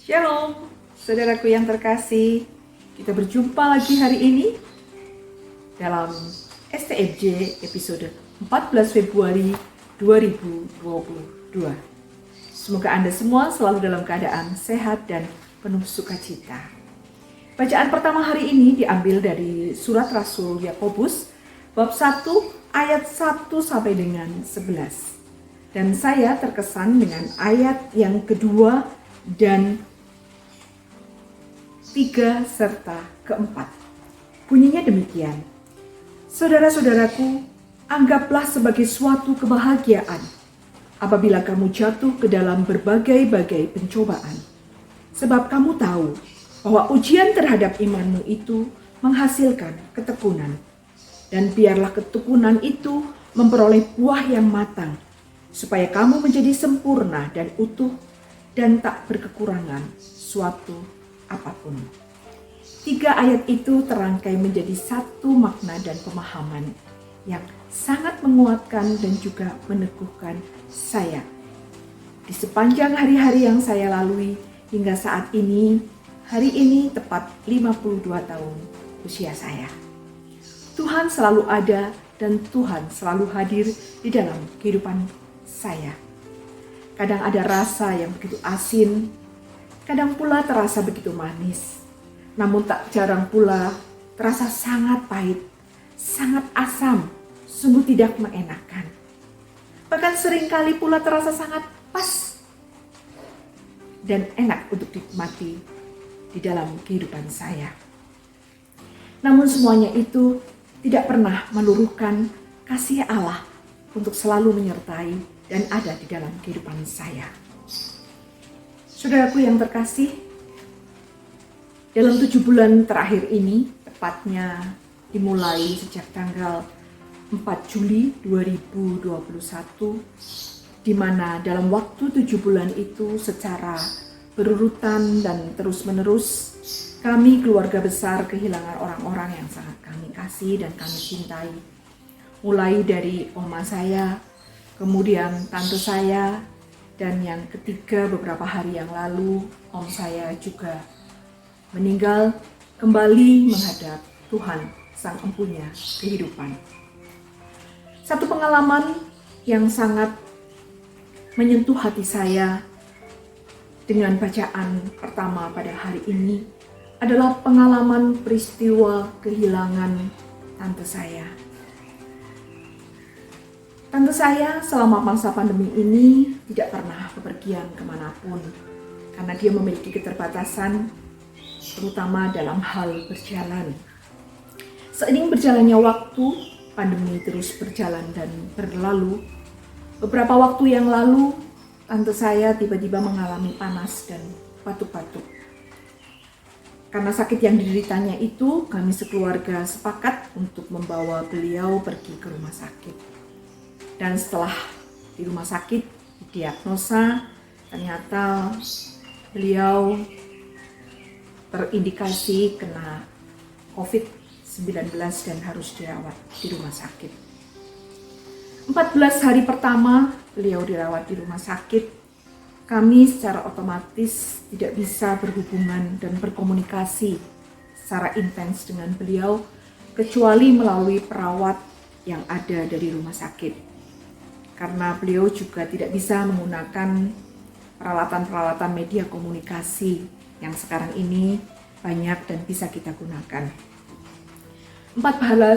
Shalom, saudaraku yang terkasih. Kita berjumpa lagi hari ini dalam STFJ episode 14 Februari 2022. Semoga Anda semua selalu dalam keadaan sehat dan penuh sukacita. Bacaan pertama hari ini diambil dari surat Rasul Yakobus bab 1 ayat 1 sampai dengan 11. Dan saya terkesan dengan ayat yang kedua dan 3 serta keempat. Bunyinya demikian. Saudara-saudaraku, anggaplah sebagai suatu kebahagiaan apabila kamu jatuh ke dalam berbagai-bagai pencobaan. Sebab kamu tahu bahwa ujian terhadap imanmu itu menghasilkan ketekunan. Dan biarlah ketekunan itu memperoleh buah yang matang, supaya kamu menjadi sempurna dan utuh dan tak berkekurangan suatu apapun. 3 ayat itu terangkai menjadi satu makna dan pemahaman yang sangat menguatkan dan juga meneguhkan saya di sepanjang hari-hari yang saya lalui hingga saat ini. Hari ini tepat 52 tahun usia saya. Tuhan selalu ada dan Tuhan selalu hadir di dalam kehidupan saya. Kadang ada rasa yang begitu asin, kadang pula terasa begitu manis, namun tak jarang pula terasa sangat pahit, sangat asam, sungguh tidak mengenakan. Bahkan seringkali pula terasa sangat pas dan enak untuk dinikmati di dalam kehidupan saya. Namun semuanya itu tidak pernah meluruhkan kasih Allah untuk selalu menyertai dan ada di dalam kehidupan saya. Saudaraku yang terkasih, dalam 7 bulan terakhir ini, tepatnya dimulai sejak tanggal 4 Juli 2021, di mana dalam waktu 7 bulan itu secara berurutan dan terus-menerus, kami keluarga besar kehilangan orang-orang yang sangat kami kasih dan kami cintai. Mulai dari oma saya, kemudian tante saya, dan yang ketiga beberapa hari yang lalu om saya juga meninggal kembali menghadap Tuhan Sang Empunya kehidupan. Satu pengalaman yang sangat menyentuh hati saya dengan bacaan pertama pada hari ini adalah pengalaman peristiwa kehilangan tante saya. Tante saya selama masa pandemi ini tidak pernah bepergian kemanapun karena dia memiliki keterbatasan terutama dalam hal berjalan. Seiring berjalannya waktu, pandemi terus berjalan dan berlalu. Beberapa waktu yang lalu, tante saya tiba-tiba mengalami panas dan batuk-batuk. Karena sakit yang dideritanya itu, kami sekeluarga sepakat untuk membawa beliau pergi ke rumah sakit. Dan setelah di rumah sakit didiagnosa, ternyata beliau terindikasi kena COVID-19 dan harus dirawat di rumah sakit. 14 hari pertama beliau dirawat di rumah sakit, kami secara otomatis tidak bisa berhubungan dan berkomunikasi secara intens dengan beliau, kecuali melalui perawat yang ada dari rumah sakit. Karena beliau juga tidak bisa menggunakan peralatan-peralatan media komunikasi yang sekarang ini banyak dan bisa kita gunakan. 14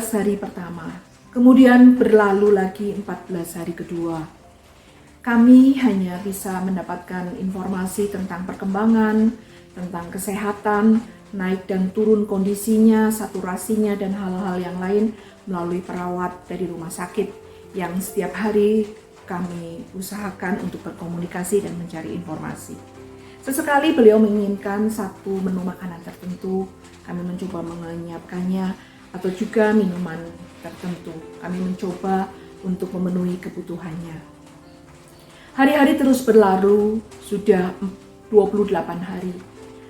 hari pertama, kemudian berlalu lagi 14 hari kedua. Kami hanya bisa mendapatkan informasi tentang perkembangan, tentang kesehatan, naik dan turun kondisinya, saturasinya, dan hal-hal yang lain melalui perawat dari rumah sakit yang setiap hari kami usahakan untuk berkomunikasi dan mencari informasi. Sesekali beliau menginginkan satu menu makanan tertentu, kami mencoba menyiapkannya, atau juga minuman tertentu. Kami mencoba untuk memenuhi kebutuhannya. Hari-hari terus berlalu, sudah 28 hari.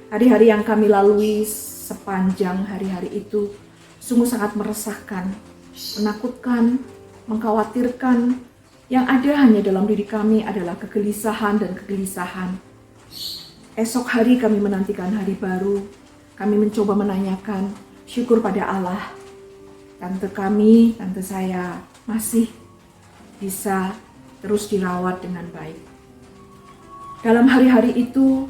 Hari-hari yang kami lalui sepanjang hari-hari itu sungguh sangat meresahkan, menakutkan, mengkhawatirkan. Yang ada hanya dalam diri kami adalah kegelisahan dan kegelisahan. Esok hari kami menantikan hari baru. Kami mencoba menanyakan syukur pada Allah. Tante saya masih bisa terus dirawat dengan baik. Dalam hari-hari itu,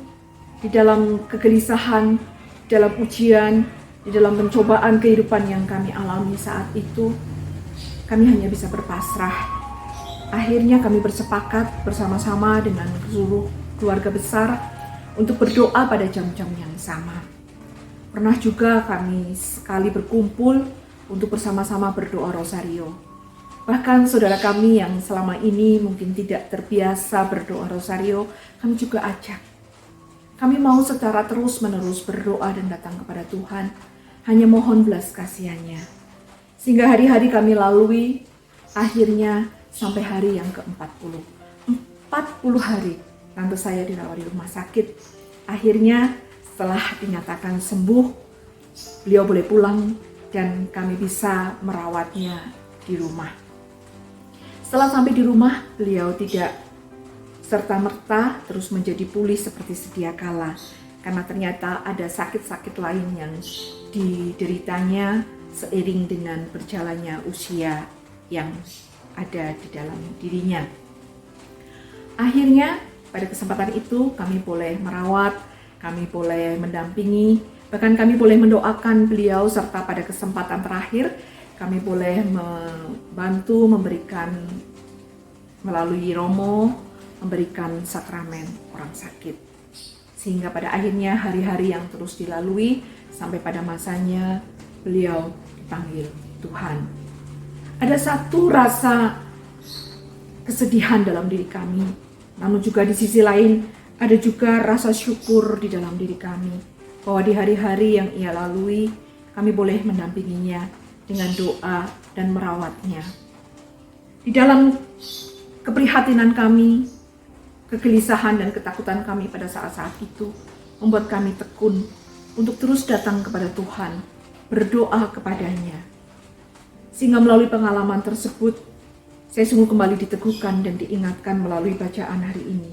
di dalam kegelisahan, dalam ujian, di dalam pencobaan kehidupan yang kami alami saat itu, kami hanya bisa berpasrah. Akhirnya kami bersepakat bersama-sama dengan seluruh keluarga besar untuk berdoa pada jam-jam yang sama. Pernah juga kami sekali berkumpul untuk bersama-sama berdoa rosario. Bahkan saudara kami yang selama ini mungkin tidak terbiasa berdoa rosario, kami juga ajak. Kami mau secara terus-menerus berdoa dan datang kepada Tuhan, hanya mohon belas kasihannya. Sehingga hari-hari kami lalui, akhirnya sampai hari yang ke-40. 40 hari tante saya dirawat di rumah sakit. Akhirnya setelah dinyatakan sembuh, beliau boleh pulang dan kami bisa merawatnya di rumah. Setelah sampai di rumah, beliau tidak serta-merta terus menjadi pulih seperti sedia kala. Karena ternyata ada sakit-sakit lain yang dideritanya seiring dengan berjalannya usia yang ada di dalam dirinya. Akhirnya pada kesempatan itu kami boleh merawat, kami boleh mendampingi, bahkan kami boleh mendoakan beliau, serta pada kesempatan terakhir kami boleh membantu memberikan melalui romo, memberikan sakramen orang sakit. Sehingga pada akhirnya hari-hari yang terus dilalui sampai pada masanya beliau dipanggil Tuhan. Ada satu rasa kesedihan dalam diri kami, namun juga di sisi lain ada juga rasa syukur di dalam diri kami bahwa di hari-hari yang ia lalui kami boleh mendampinginya dengan doa dan merawatnya. Di dalam keprihatinan kami, kegelisahan dan ketakutan kami pada saat-saat itu membuat kami tekun untuk terus datang kepada Tuhan, berdoa kepadanya. Sehingga melalui pengalaman tersebut, saya sungguh kembali diteguhkan dan diingatkan melalui bacaan hari ini,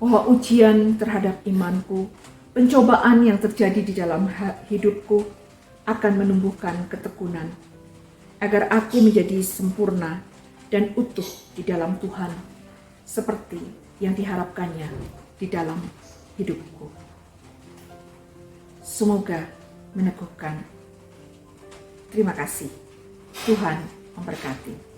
bahwa ujian terhadap imanku, pencobaan yang terjadi di dalam hidupku akan menumbuhkan ketekunan, agar aku menjadi sempurna dan utuh di dalam Tuhan, seperti yang diharapkannya di dalam hidupku. Semoga meneguhkan. Terima kasih. Tuhan memberkati.